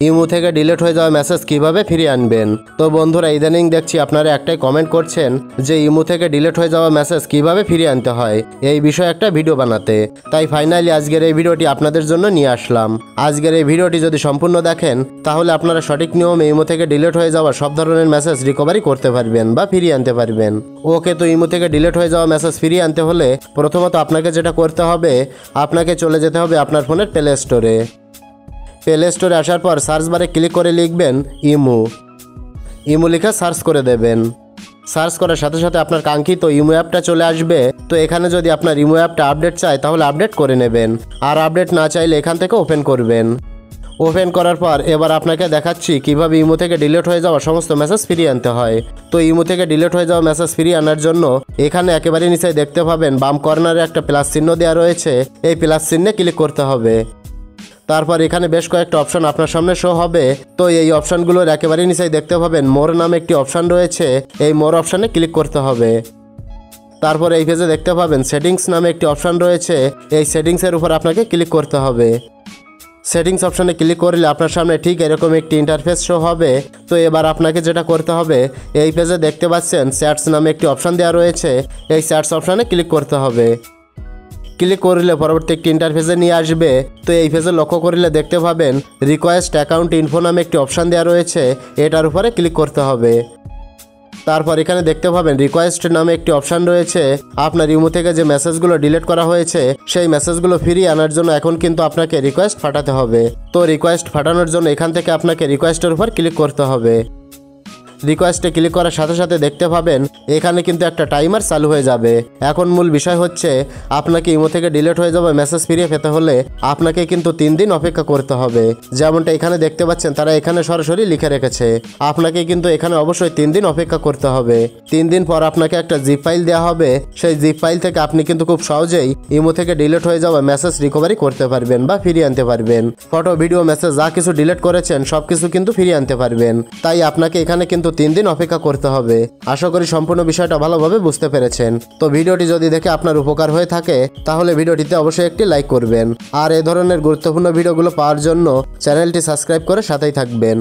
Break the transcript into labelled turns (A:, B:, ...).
A: Imo থেকে delete হয়ে যাওয়া মেসেজ কিভাবে ফিরিয়ে আনবেন। তো বন্ধুরা, ইদানিং দেখছি আপনারা একটাই কমেন্ট করছেন যে ইমো থেকে ডিলিট হয়ে যাওয়া মেসেজ কিভাবে ফিরিয়ে আনতে হয়, এই বিষয়ে একটা ভিডিও বানাতে। তাই ফাইনালি আজকের এই ভিডিওটি আপনাদের জন্য নিয়ে আসলাম। আজকের এই ভিডিওটি যদি সম্পূর্ণ দেখেন তাহলে আপনারা সঠিক নিয়মে ইমো থেকে ডিলিট হয়ে যাওয়া সব ধরনের মেসেজ রিকভারি করতে পারবেন বা ফিরিয়ে আনতে পারবেন। ওকে, তো ইমো থেকে ডিলিট হয়ে যাওয়া মেসেজ ফিরিয়ে আনতে হলে প্রথমত আপনাকে যেটা করতে হবে, আপনাকে চলে যেতে হবে আপনার ফোনের প্লে স্টোরে। প্লে স্টোরে আসার পর সার্চ বারে ক্লিক করে লিখবেন ইমো লিখে সার্চ করে দেবেন। সার্চ করার সাথে সাথে আপনার কাঙ্ক্ষিত ইমো অ্যাপটা চলে আসবে। তো এখানে যদি আপনার ইমো অ্যাপটা আপডেট চায় তাহলে আপডেট করে নেবেন, আর আপডেট না চাইলে এখান থেকে ওপেন করবেন। ওপেন করার পর এবার আপনাকে দেখাচ্ছি কিভাবে ইমো থেকে ডিলিট হয়ে যাওয়া সমস্ত মেসেজ ফিরিয়ে আনতে হয়। তো ইমো থেকে ডিলিট হয়ে যাওয়া মেসেজ ফিরিয়ে আনার জন্য এখানে একেবারে নিচে দেখতে পাবেন বাম কর্নারে একটা প্লাস চিহ্ন দেওয়া রয়েছে, এই প্লাস চিহ্নে ক্লিক করতে হবে। তারপর এখানে বেশ কয়েকটা অপশন আপনার সামনে শো হবে। তো এই অপশনগুলোর একেবারে নিচেই দেখতে পাবেন মোর নামে একটি অপশন রয়েছে, এই মোর অপশানে ক্লিক করতে হবে। তারপর এই পেজে দেখতে পাবেন সেটিংস নামে একটি অপশন রয়েছে, এই সেটিংসের উপর আপনাকে ক্লিক করতে হবে। সেটিংস অপশানে ক্লিক করলে আপনার সামনে ঠিক এরকম একটি ইন্টারফেস শো হবে। তো এবার আপনাকে যেটা করতে হবে, এই পেজে দেখতে পাচ্ছেন চ্যাটস নামে একটি অপশান দেওয়া রয়েছে, এই চ্যাটস অপশানে ক্লিক করতে হবে। ক্লিক করলে পরবর্তী একটি ইন্টারফেসে নিয়ে আসবে। তো এই পেজে লক্ষ্য করলে দেখতে পাবেন রিকোয়েস্ট অ্যাকাউন্ট ইনফো নামে একটি অপশান দেওয়া রয়েছে, এটার উপরে ক্লিক করতে হবে। তারপর এখানে দেখতে পাবেন রিকোয়েস্ট নামে একটি অপশান রয়েছে। আপনার ইমো থেকে যে মেসেজগুলো ডিলিট করা হয়েছে সেই মেসেজগুলো ফিরিয়ে আনার জন্য এখন কিন্তু আপনাকে রিকোয়েস্ট পাঠাতে হবে। তো রিকোয়েস্ট পাঠানোর জন্য এখান থেকে আপনাকে রিকোয়েস্টের উপর ক্লিক করতে হবে। রিকোয়েস্টে ক্লিক করার সাথে সাথে দেখতে পাবেন এখানে কিন্তু একটা টাইমার চালু হয়ে যাবে। এখন মূল বিষয় হচ্ছে আপনাকে ইমো থেকে ডিলিট হয়ে যাবে মেসেজ ফিরিয়ে পেতে হলে আপনাকে কিন্তু 3 দিন অপেক্ষা করতে হবে। যেমনটা এখানে দেখতে পাচ্ছেন তারা এখানে সরাসরি লিখে রেখেছে, আপনাকে কিন্তু এখানে অবশ্যই 3 দিন অপেক্ষা করতে হবে। 3 দিন পর আপনাকে একটা জিপ ফাইল দেওয়া হবে, সেই জিপ ফাইল থেকে আপনি কিন্তু খুব সহজেই ইমো থেকে ডিলিট হয়ে যাওয়া মেসেজ রিকভারি করতে পারবেন বা ফিরিয়ে আনতে পারবেন। ফটো, ভিডিও, মেসেজ যা কিছু ডিলিট করেছেন সব কিছু কিন্তু ফিরিয়ে আনতে পারবেন। তাই আপনাকে এখানে কিন্তু 3 দিন অপেক্ষা করতে হবে। আশা করি সম্পূর্ণ বিষয়টা ভালোভাবে বুঝতে পেরেছেন। তো ভিডিওটি যদি দেখে আপনার উপকার হয়ে থাকে তাহলে ভিডিওটিতে অবশ্যই একটি লাইক করবেন, আর এই ধরনের গুরুত্বপূর্ণ ভিডিওগুলো পাওয়ার জন্য চ্যানেলটি সাবস্ক্রাইব করে সাথেই থাকবেন।